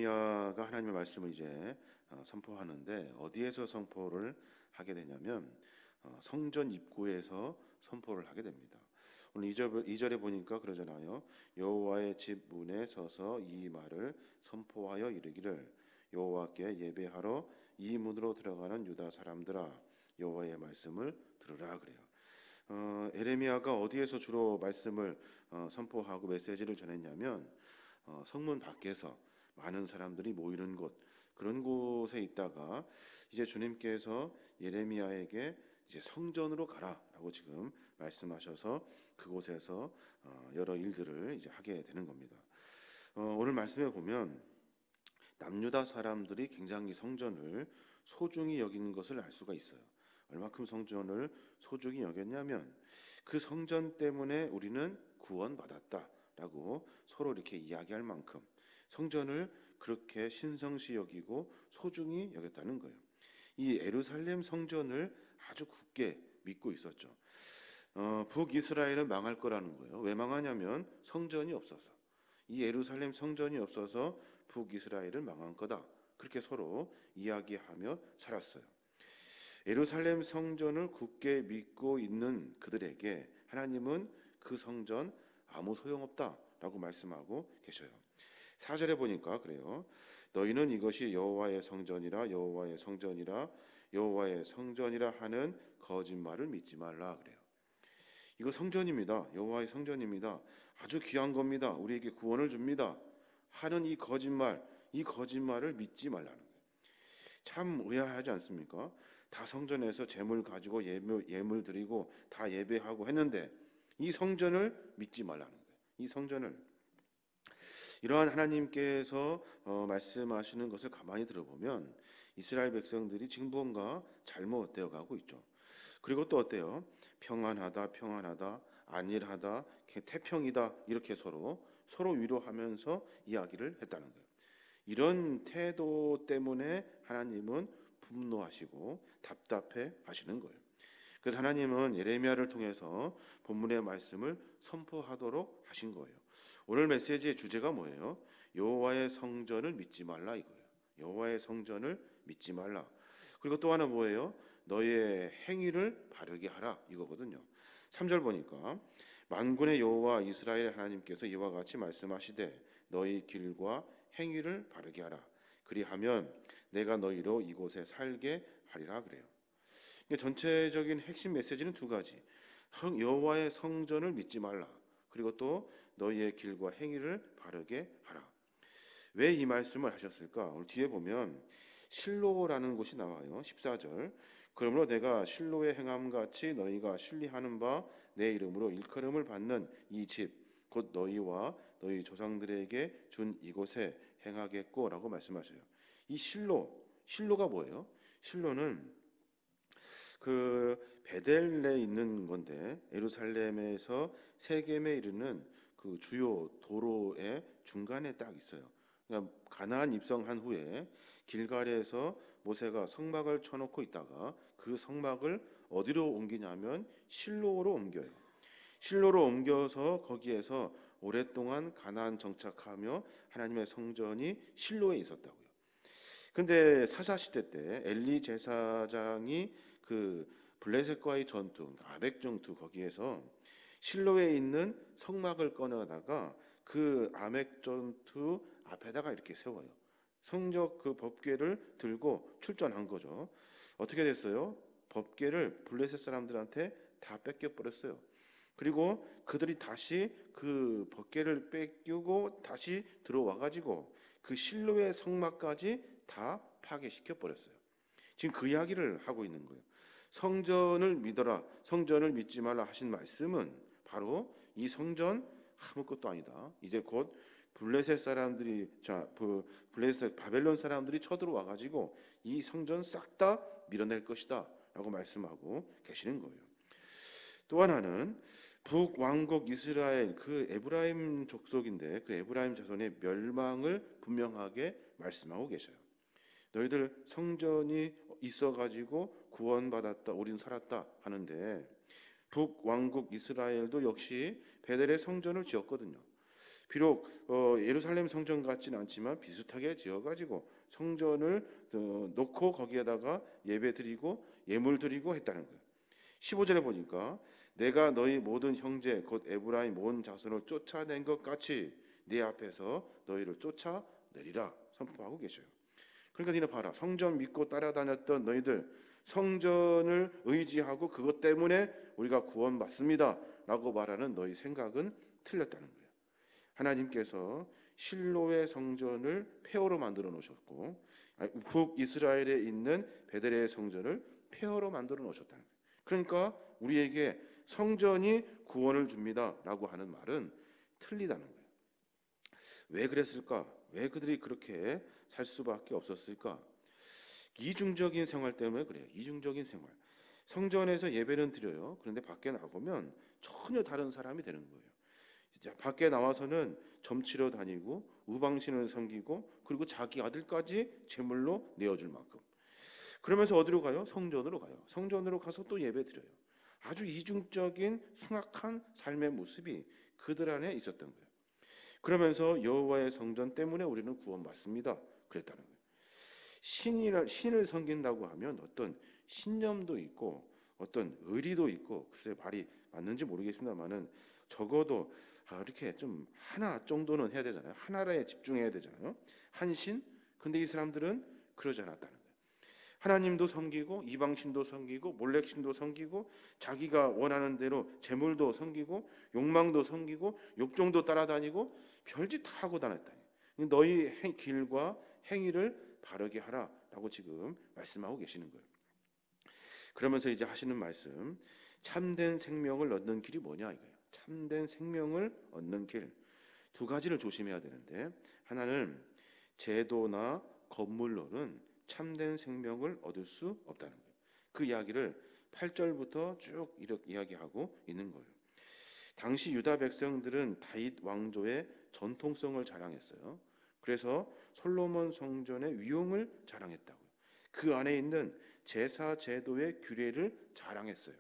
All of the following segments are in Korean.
예레미야가 하나님의 말씀을 이제 선포하는데 어디에서 선포를 하게 되냐면 성전 입구에서 선포를 하게 됩니다. 오늘 2절에 보니까 그러잖아요. 여호와의 집 문에 서서 이 말을 선포하여 이르기를 여호와께 예배하러 이 문으로 들어가는 유다 사람들아 여호와의 말씀을 들으라 그래요. 예레미야가 어디에서 주로 말씀을 선포하고 메시지를 전했냐면 성문 밖에서 많은 사람들이 모이는 곳, 그런 곳에 있다가 이제 주님께서 예레미야에게 이제 성전으로 가라라고 지금 말씀하셔서 그곳에서 여러 일들을 이제 하게 되는 겁니다. 오늘 말씀에 보면 남유다 사람들이 굉장히 성전을 소중히 여기는 것을 알 수가 있어요. 얼마큼 성전을 소중히 여겼냐면 그 성전 때문에 우리는 구원받았다라고 서로 이렇게 이야기할 만큼 성전을 그렇게 신성시 여기고 소중히 여겼다는 거예요. 이 예루살렘 성전을 아주 굳게 믿고 있었죠. 북이스라엘은 망할 거라는 거예요. 왜 망하냐면 성전이 없어서. 이 예루살렘 성전이 없어서 북이스라엘은 망한 거다. 그렇게 서로 이야기하며 살았어요. 예루살렘 성전을 굳게 믿고 있는 그들에게 하나님은 그 성전 아무 소용없다라고 말씀하고 계셔요. 4절에 보니까 그래요. 너희는 이것이 여호와의 성전이라 여호와의 성전이라 여호와의 성전이라 하는 거짓말을 믿지 말라 그래요. 이거 성전입니다. 여호와의 성전입니다. 아주 귀한 겁니다. 우리에게 구원을 줍니다. 하는 이 거짓말을 믿지 말라는 거예요. 참 의아하지 않습니까? 다 성전에서 제물 가지고 예물 드리고 다 예배하고 했는데 이 성전을 믿지 말라는 거예요. 이 성전을. 이러한 하나님께서 말씀하시는 것을 가만히 들어보면 이스라엘 백성들이 지금 뭔가 잘못되어 가고 있죠. 그리고 또 어때요? 평안하다, 안일하다, 태평이다 이렇게 서로 위로하면서 이야기를 했다는 거예요. 이런 태도 때문에 하나님은 분노하시고 답답해 하시는 거예요. 그래서 하나님은 예레미야를 통해서 본문의 말씀을 선포하도록 하신 거예요. 오늘 메시지의 주제가 뭐예요? 여호와의 성전을 믿지 말라 이거예요. 여호와의 성전을 믿지 말라. 그리고 또 하나 뭐예요? 너의 행위를 바르게 하라 이거거든요. 3절 보니까 만군의 여호와 이스라엘 하나님께서 이와 같이 말씀하시되 너희 길과 행위를 바르게 하라. 그리하면 내가 너희로 이곳에 살게 하리라 그래요. 전체적인 핵심 메시지는 두 가지. 여호와의 성전을 믿지 말라. 그리고 또 너희의 길과 행위를 바르게 하라. 왜 이 말씀을 하셨을까? 오늘 뒤에 보면 실로라는 곳이 나와요. 14절. 그러므로 내가 실로의 행함같이 너희가 신리하는 바 내 이름으로 일컬음을 받는 이 집 곧 너희와 너희 조상들에게 준 이곳에 행하겠고라고 말씀하셔요. 이 실로가 뭐예요? 실로는 그 베델레에 있는 건데 예루살렘에서 세겜에 이르는 그 주요 도로의 중간에 딱 있어요. 그러니까 가나안 입성한 후에 길갈에서 모세가 성막을 쳐놓고 있다가 그 성막을 어디로 옮기냐면 실로로 옮겨요. 실로로 옮겨서 거기에서 오랫동안 가나안 정착하며 하나님의 성전이 실로에 있었다고요. 근데 사사 시대 때 엘리 제사장이 그 블레셋과의 전투, 아벡 전투 거기에서 실로에 있는 성막을 꺼내다가 그 아벡 전투 앞에다가 이렇게 세워요. 성적 그 법궤를 들고 출전한 거죠. 어떻게 됐어요? 법궤를 블레셋 사람들한테 다 뺏겨 버렸어요. 그리고 그들이 다시 그 법궤를 뺏기고 다시 들어와 가지고 그 실로의 성막까지 다 파괴시켜 버렸어요. 지금 그 이야기를 하고 있는 거예요. 성전을 믿어라, 성전을 믿지 말라 하신 말씀은 바로 이 성전 아무것도 아니다. 이제 곧 블레셋 사람들이 블레셋 바벨론 사람들이 쳐들어와 가지고 이 성전 싹 다 밀어낼 것이다라고 말씀하고 계시는 거예요. 또 하나는 북왕국 이스라엘 그 에브라임 족속인데 그 에브라임 자손의 멸망을 분명하게 말씀하고 계셔요. 너희들 성전이 있어가지고 구원받았다, 우린 살았다 하는데 북왕국 이스라엘도 역시 베델에 성전을 지었거든요. 비록 예루살렘 성전 같지는 않지만 비슷하게 지어가지고 성전을 놓고 거기에다가 예배 드리고 예물 드리고 했다는 거예요. 15절에 보니까 내가 너희 모든 형제 곧 에브라임 온 자손을 쫓아낸 것 같이 네 앞에서 너희를 쫓아내리라 선포하고 계셔요. 그러니까 니네 봐라, 성전 믿고 따라다녔던 너희들, 성전을 의지하고 그것 때문에 우리가 구원받습니다 라고 말하는 너희 생각은 틀렸다는 거예요. 하나님께서 실로의 성전을 폐허로 만들어 놓으셨고 북이스라엘에 있는 베들레헴 성전을 폐허로 만들어 놓으셨다는 거예요. 그러니까 우리에게 성전이 구원을 줍니다 라고 하는 말은 틀리다는 거예요. 왜 그랬을까? 왜 그들이 그렇게 살 수밖에 없었을까? 이중적인 생활 때문에 그래요. 이중적인 생활. 성전에서 예배는 드려요. 그런데 밖에 나가면 전혀 다른 사람이 되는 거예요. 밖에 나와서는 점치러 다니고 우방신을 섬기고 그리고 자기 아들까지 제물로 내어줄 만큼. 그러면서 어디로 가요? 성전으로 가요. 성전으로 가서 또 예배 드려요. 아주 이중적인 숭악한 삶의 모습이 그들 안에 있었던 거예요. 그러면서 여호와의 성전 때문에 우리는 구원받습니다 그랬다는 거예요. 신을 섬긴다고 하면 어떤 신념도 있고 어떤 의리도 있고, 글쎄 말이 맞는지 모르겠습니다만은 적어도 이렇게 좀 하나 정도는 해야 되잖아요. 하나에 집중해야 되잖아요. 한신. 근데 이 사람들은 그러지 않았다는 거예요. 하나님도 섬기고 이방신도 섬기고 몰렉신도 섬기고 자기가 원하는 대로 재물도 섬기고 욕망도 섬기고 욕정도 따라다니고 별짓 다 하고 다녔다. 너희 길과 행위를 바르게 하라라고 지금 말씀하고 계시는 거예요. 그러면서 이제 하시는 말씀, 참된 생명을 얻는 길이 뭐냐 이거예요. 참된 생명을 얻는 길 두 가지를 조심해야 되는데, 하나는 제도나 건물로는 참된 생명을 얻을 수 없다는 거예요. 그 이야기를 8절부터 쭉 이렇게 이야기하고 있는 거예요. 당시 유다 백성들은 다윗 왕조의 전통성을 자랑했어요. 그래서 솔로몬 성전의 위용을 자랑했다고요. 그 안에 있는 제사 제도의 규례를 자랑했어요.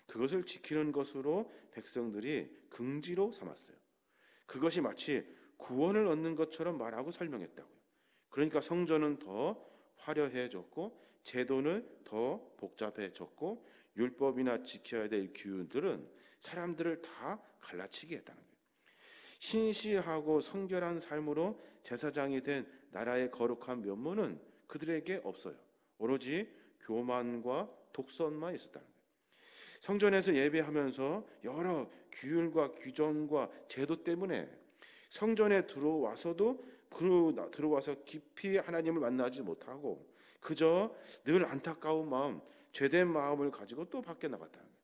그것을 지키는 것으로 백성들이 긍지로 삼았어요. 그것이 마치 구원을 얻는 것처럼 말하고 설명했다고요. 그러니까 성전은 더 화려해졌고 제도는 더 복잡해졌고 율법이나 지켜야 될 규율들은 사람들을 다 갈라치게 했다는 거예요. 신실하고 성결한 삶으로 제사장이 된 나라의 거룩한 면모는 그들에게 없어요. 오로지 교만과 독선만 있었다는 거예요. 성전에서 예배하면서 여러 규율과 규정과 제도 때문에 성전에 들어와서 깊이 하나님을 만나지 못하고 그저 늘 안타까운 마음, 죄된 마음을 가지고 또 밖에 나갔다는 거예요.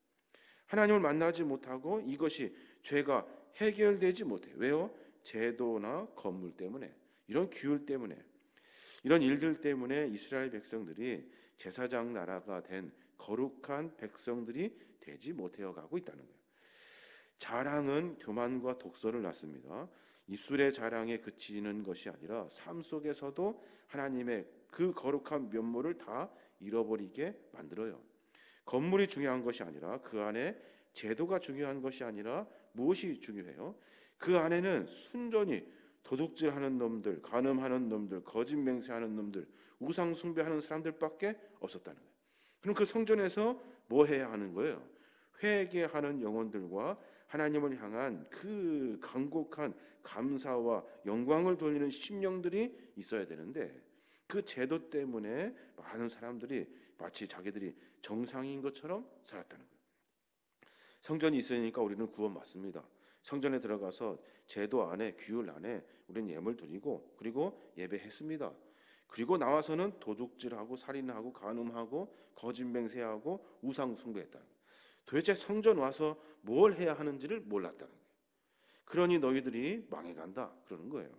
하나님을 만나지 못하고 이것이 죄가 해결되지 못해요. 왜요? 제도나 건물 때문에, 이런 규율 때문에, 이런 일들 때문에 이스라엘 백성들이 제사장 나라가 된 거룩한 백성들이 되지 못해 가고 있다는 거예요. 자랑은 교만과 독설을 낳습니다. 입술의 자랑에 그치는 것이 아니라 삶 속에서도 하나님의 그 거룩한 면모를 다 잃어버리게 만들어요. 건물이 중요한 것이 아니라 그 안에 제도가 중요한 것이 아니라 무엇이 중요해요? 그 안에는 순전히 도둑질하는 놈들, 간음하는 놈들, 거짓 맹세하는 놈들, 우상 숭배하는 사람들밖에 없었다는 거예요. 그럼 그 성전에서 뭐 해야 하는 거예요? 회개하는 영혼들과 하나님을 향한 그 간곡한 감사와 영광을 돌리는 심령들이 있어야 되는데, 그 제도 때문에 많은 사람들이 마치 자기들이 정상인 것처럼 살았다는 거예요. 성전이 있으니까 우리는 구원받습니다. 성전에 들어가서 제도 안에, 규율 안에 우리는 예물 드리고 그리고 예배했습니다. 그리고 나와서는 도둑질하고 살인하고 간음하고 거짓 맹세하고 우상 숭배했다는 거예요. 도대체 성전 와서 뭘 해야 하는지를 몰랐다는 거예요. 그러니 너희들이 망해간다 그러는 거예요.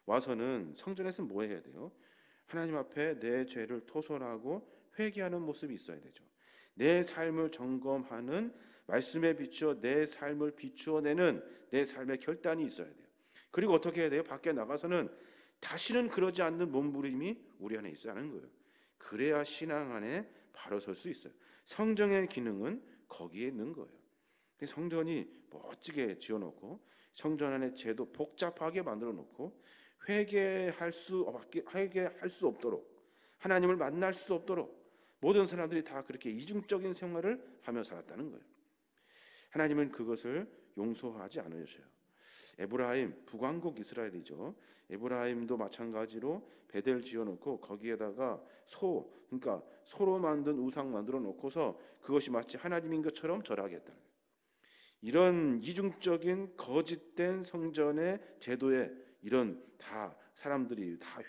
와서는 성전에서 뭐 해야 돼요? 하나님 앞에 내 죄를 토설하고 회개하는 모습이 있어야 되죠. 내 삶을 점검하는, 말씀에 비추어 내 삶을 비추어내는 내 삶의 결단이 있어야 돼요. 그리고 어떻게 해야 돼요? 밖에 나가서는 다시는 그러지 않는 몸부림이 우리 안에 있어야 하는 거예요. 그래야 신앙 안에 바로 설 수 있어요. 성정의 기능은 거기에 있는 거예요. 성전이 멋지게 지어놓고 성전 안에 제도 복잡하게 만들어놓고 회개할 수 없도록, 하나님을 만날 수 없도록 모든 사람들이 다 그렇게 이중적인 생활을 하며 살았다는 거예요. 하나님은 그것을 용서하지 않으셔요. 에브라임, 북왕국 이스라엘이죠. 에브라임도 마찬가지로 베델 지어놓고 거기에다가 그러니까 소로 만든 우상 만들어 놓고서 그것이 마치 하나님인 것처럼 절하겠다는 거예요. 이런 이중적인 거짓된 성전의 제도에 이런 다 사람들이 다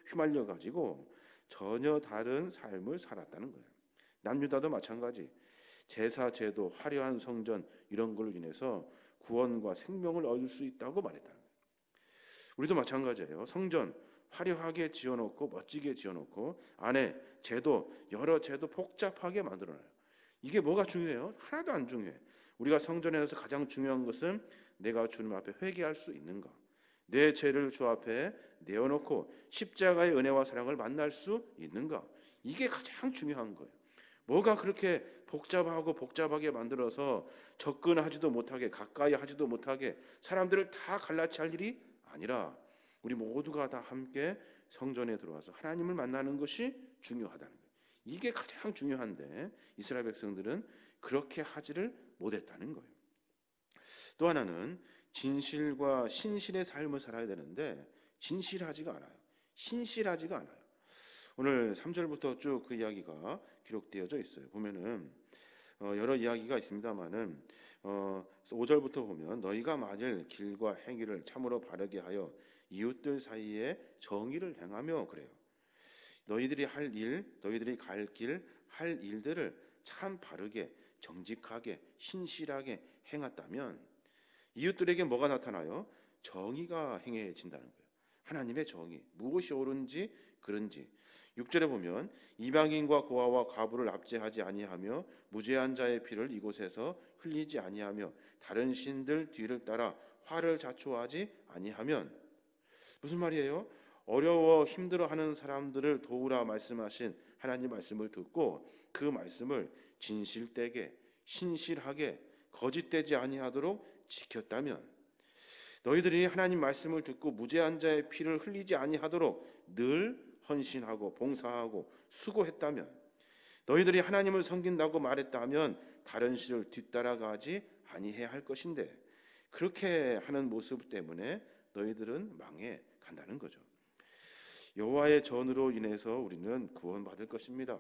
휘말려 가지고 전혀 다른 삶을 살았다는 거예요. 남유다도 마찬가지. 제사 제도, 화려한 성전 이런 걸로 인해서 구원과 생명을 얻을 수 있다고 말했다는 거예요. 우리도 마찬가지예요. 성전 화려하게 지어놓고 멋지게 지어놓고 안에 제도, 여러 제도 복잡하게 만들어놔요. 이게 뭐가 중요해요? 하나도 안 중요해. 우리가 성전에서 가장 중요한 것은 내가 주님 앞에 회개할 수 있는가, 내 죄를 주 앞에 내어놓고 십자가의 은혜와 사랑을 만날 수 있는가, 이게 가장 중요한 거예요. 뭐가 그렇게 복잡하게 만들어서 접근하지도 못하게, 가까이 하지도 못하게 사람들을 다 갈라치 할 일이 아니라 우리 모두가 다 함께 성전에 들어와서 하나님을 만나는 것이 중요하다는 거예요. 이게 가장 중요한데 이스라엘 백성들은 그렇게 하지를 못했다는 거예요. 또 하나는 진실과 신실의 삶을 살아야 되는데 진실하지가 않아요. 신실하지가 않아요. 오늘 3절부터 쭉 그 이야기가 기록되어져 있어요. 보면은 여러 이야기가 있습니다만은 5절부터 보면 너희가 만일 길과 행위를 참으로 바르게 하여 이웃들 사이에 정의를 행하며, 그래요. 너희들이 할 일, 너희들이 갈 길, 할 일들을 참 바르게, 정직하게, 신실하게 행했다면 이웃들에게 뭐가 나타나요? 정의가 행해진다는 거예요. 하나님의 정의, 무엇이 옳은지 그른지. 6절에 보면 이방인과 고아와 과부를 압제하지 아니하며 무죄한 자의 피를 이곳에서 흘리지 아니하며 다른 신들 뒤를 따라 화를 자초하지 아니하면, 무슨 말이에요? 어려워 힘들어하는 사람들을 도우라 말씀하신 하나님 말씀을 듣고 그 말씀을 진실되게, 신실하게, 거짓되지 아니하도록 지켰다면, 너희들이 하나님 말씀을 듣고 무죄한 자의 피를 흘리지 아니하도록 늘 헌신하고 봉사하고 수고했다면, 너희들이 하나님을 섬긴다고 말했다면 다른 신을 뒤따라가지 아니해야 할 것인데 그렇게 하는 모습 때문에 너희들은 망해 간다는 거죠. 여호와의 전으로 인해서 우리는 구원받을 것입니다.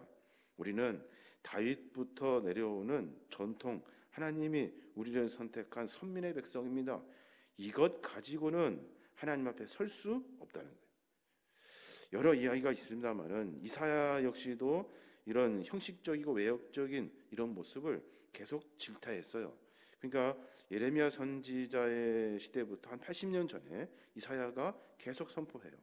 우리는 다윗부터 내려오는 전통, 하나님이 우리를 선택한 선민의 백성입니다. 이것 가지고는 하나님 앞에 설 수 없다는 거예요. 여러 이야기가 있습니다만은 이사야 역시도 이런 형식적이고 외역적인 이런 모습을 계속 질타했어요. 그러니까 예레미야 선지자의 시대부터 한 80년 전에 이사야가 계속 선포해요.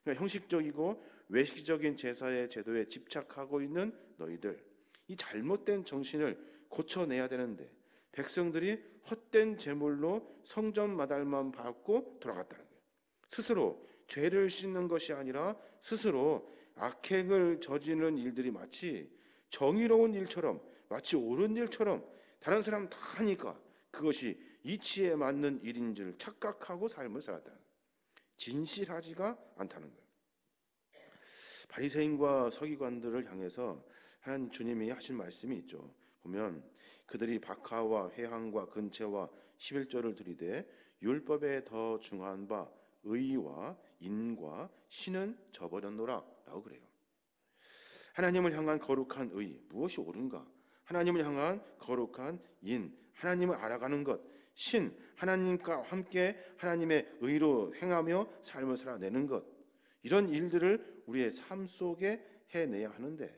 그러니까 형식적이고 외식적인 제사의 제도에 집착하고 있는 너희들, 이 잘못된 정신을 고쳐내야 되는데 백성들이 헛된 제물로 성전 마달만 밟고 돌아갔다는 거예요. 스스로 죄를 씻는 것이 아니라 스스로 악행을 저지르는 일들이 마치 정의로운 일처럼, 마치 옳은 일처럼 다른 사람 다 하니까 그것이 이치에 맞는 일인 줄 착각하고 삶을 살았다는 거예요. 진실하지가 않다는 거예요. 바리새인과 서기관들을 향해서 하나님 주님이 하신 말씀이 있죠. 보면 그들이 박하와 회항과 근체와 11조를 들이되 율법에 더 중한 바 의와 인과 신은 저버렸노라 라고 그래요. 하나님을 향한 거룩한 의, 무엇이 옳은가? 하나님을 향한 거룩한 인, 하나님을 알아가는 것, 신, 하나님과 함께 하나님의 의로 행하며 삶을 살아내는 것, 이런 일들을 우리의 삶 속에 해내야 하는데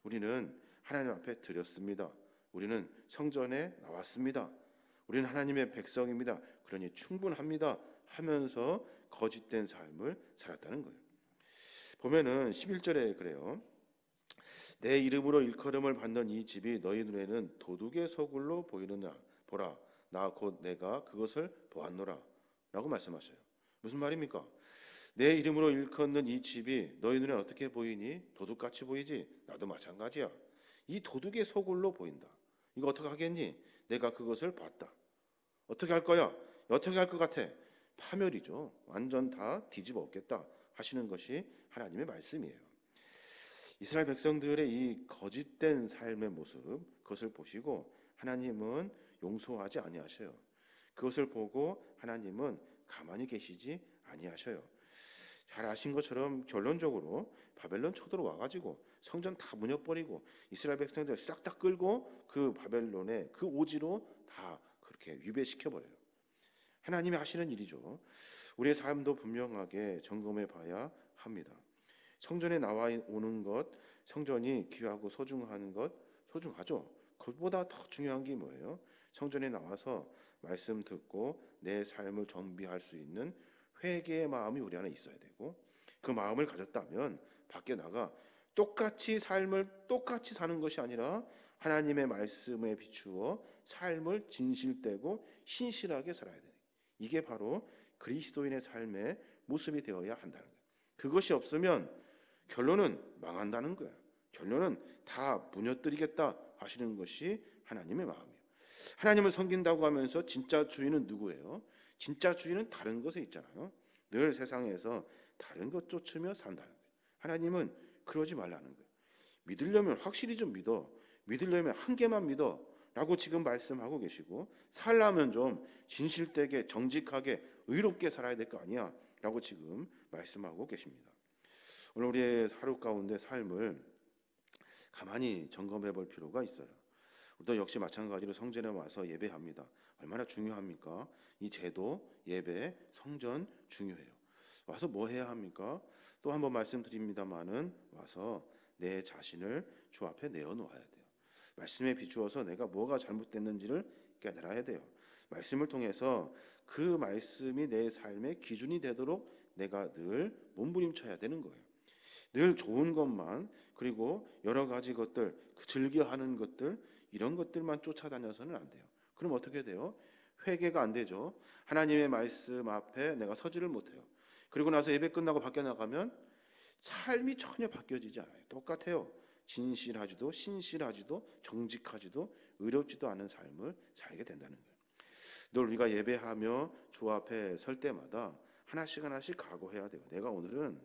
우리는 하나님 앞에 드렸습니다. 우리는 성전에 나왔습니다. 우리는 하나님의 백성입니다. 그러니 충분합니다 하면서 거짓된 삶을 살았다는 거예요. 보면은 11절에 그래요. 내 이름으로 일컬음을 받는 이 집이 너희 눈에는 도둑의 소굴로 보이느냐, 보라 나 곧 내가 그것을 보았노라 라고 말씀하셔요. 무슨 말입니까? 내 이름으로 일컫는 이 집이 너희 눈에 어떻게 보이니? 도둑같이 보이지? 나도 마찬가지야. 이 도둑의 소굴로 보인다. 이거 어떻게 하겠니? 내가 그것을 봤다. 어떻게 할 거야? 어떻게 할 것 같아? 파멸이죠. 완전 다 뒤집어 엎겠다 하시는 것이 하나님의 말씀이에요. 이스라엘 백성들의 이 거짓된 삶의 모습, 그것을 보시고 하나님은 용서하지 아니하셔요. 그것을 보고 하나님은 가만히 계시지 아니하셔요. 잘 아신 것처럼 결론적으로 바벨론 쳐들어 와가지고 성전 다 무너버리고 이스라엘 백성들 싹 다 끌고 그 바벨론의 그 오지로 다 그렇게 위배시켜 버려요. 하나님이 하시는 일이죠. 우리의 삶도 분명하게 점검해 봐야 합니다. 성전에 나와 오는 것, 성전이 귀하고 소중한 것, 소중하죠. 그것보다 더 중요한 게 뭐예요? 성전에 나와서 말씀 듣고 내 삶을 정비할 수 있는 회개의 마음이 우리 안에 있어야 되고, 그 마음을 가졌다면 밖에 나가 똑같이 삶을 똑같이 사는 것이 아니라 하나님의 말씀에 비추어 삶을 진실되고 신실하게 살아야 돼요. 이게 바로 그리스도인의 삶의 모습이 되어야 한다는 거예요. 그것이 없으면 결론은 망한다는 거예요. 결론은 다 무너뜨리겠다 하시는 것이 하나님의 마음이에요. 하나님을 섬긴다고 하면서 진짜 주인은 누구예요? 진짜 주인은 다른 것에 있잖아요. 늘 세상에서 다른 것 쫓으며 산다는 거예요. 하나님은 그러지 말라는 거예요. 믿으려면 확실히 좀 믿어. 믿으려면 한 개만 믿어 라고 지금 말씀하고 계시고, 살려면 좀 진실되게 정직하게 의롭게 살아야 될 거 아니야 라고 지금 말씀하고 계십니다. 오늘 우리의 하루 가운데 삶을 가만히 점검해 볼 필요가 있어요. 우리도 역시 마찬가지로 성전에 와서 예배합니다. 얼마나 중요합니까? 이 제도, 예배, 성전 중요해요. 와서 뭐 해야 합니까? 또 한번 말씀드립니다마는 와서 내 자신을 주 앞에 내어놓아야 돼요. 말씀에 비추어서 내가 뭐가 잘못됐는지를 깨달아야 돼요. 말씀을 통해서 그 말씀이 내 삶의 기준이 되도록 내가 늘 몸부림쳐야 되는 거예요. 늘 좋은 것만, 그리고 여러 가지 것들, 즐겨하는 것들, 이런 것들만 쫓아다녀서는 안 돼요. 그럼 어떻게 돼요? 회개가 안 되죠. 하나님의 말씀 앞에 내가 서지를 못해요. 그리고 나서 예배 끝나고 밖에 나가면 삶이 전혀 바뀌어지지 않아요. 똑같아요. 진실하지도 신실하지도 정직하지도 의롭지도 않은 삶을 살게 된다는 거예요. 늘 우리가 예배하며 주 앞에 설 때마다 하나씩 하나씩 각오해야 돼요. 내가 오늘은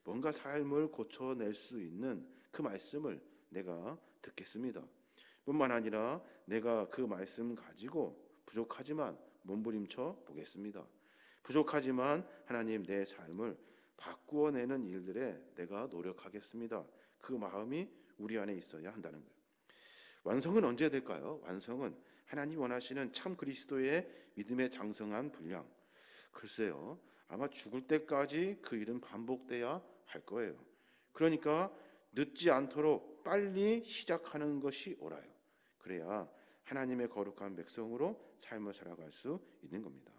뭔가 삶을 고쳐낼 수 있는 그 말씀을 내가 듣겠습니다. 뿐만 아니라 내가 그 말씀 가지고 부족하지만 몸부림쳐 보겠습니다. 부족하지만 하나님 내 삶을 바꾸어내는 일들에 내가 노력하겠습니다. 그 마음이 우리 안에 있어야 한다는 거예요. 완성은 언제 될까요? 완성은 하나님 원하시는 참 그리스도의 믿음의 장성한 분량. 글쎄요, 아마 죽을 때까지 그 일은 반복돼야 할 거예요. 그러니까 늦지 않도록 빨리 시작하는 것이 옳아요. 그래야 하나님의 거룩한 백성으로 삶을 살아갈 수 있는 겁니다.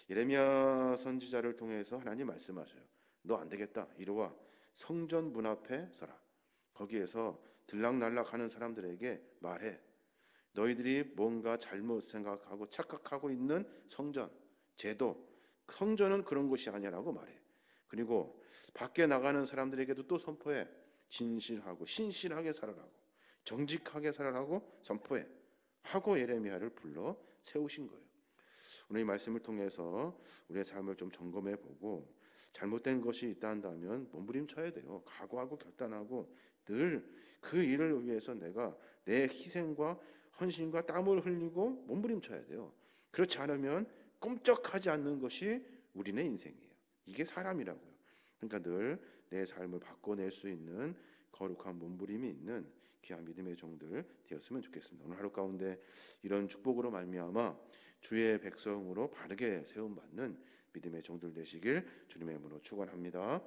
예레미야 선지자를 통해서 하나님 말씀하셔요. 너 안 되겠다. 이리 와. 성전 문 앞에 서라. 거기에서 들락날락하는 사람들에게 말해. 너희들이 뭔가 잘못 생각하고 착각하고 있는 성전, 제도, 성전은 그런 곳이 아니라고 말해. 그리고 밖에 나가는 사람들에게도 또 선포해. 진실하고 신실하게 살아라고, 정직하게 살아라고 선포해 하고 예레미야를 불러 세우신 거예요. 오늘 이 말씀을 통해서 우리의 삶을 좀 점검해 보고 잘못된 것이 있다 한다면 몸부림쳐야 돼요. 각오하고 결단하고 늘 그 일을 위해서 내가 내 희생과 헌신과 땀을 흘리고 몸부림쳐야 돼요. 그렇지 않으면 꼼짝하지 않는 것이 우리네 인생이에요. 이게 사람이라고요. 그러니까 늘 내 삶을 바꿔낼 수 있는 거룩한 몸부림이 있는 귀한 믿음의 종들 되었으면 좋겠습니다. 오늘 하루 가운데 이런 축복으로 말미암아 주의 백성으로 바르게 세움받는 믿음의 종들 되시길 주님의 이름으로 축원합니다.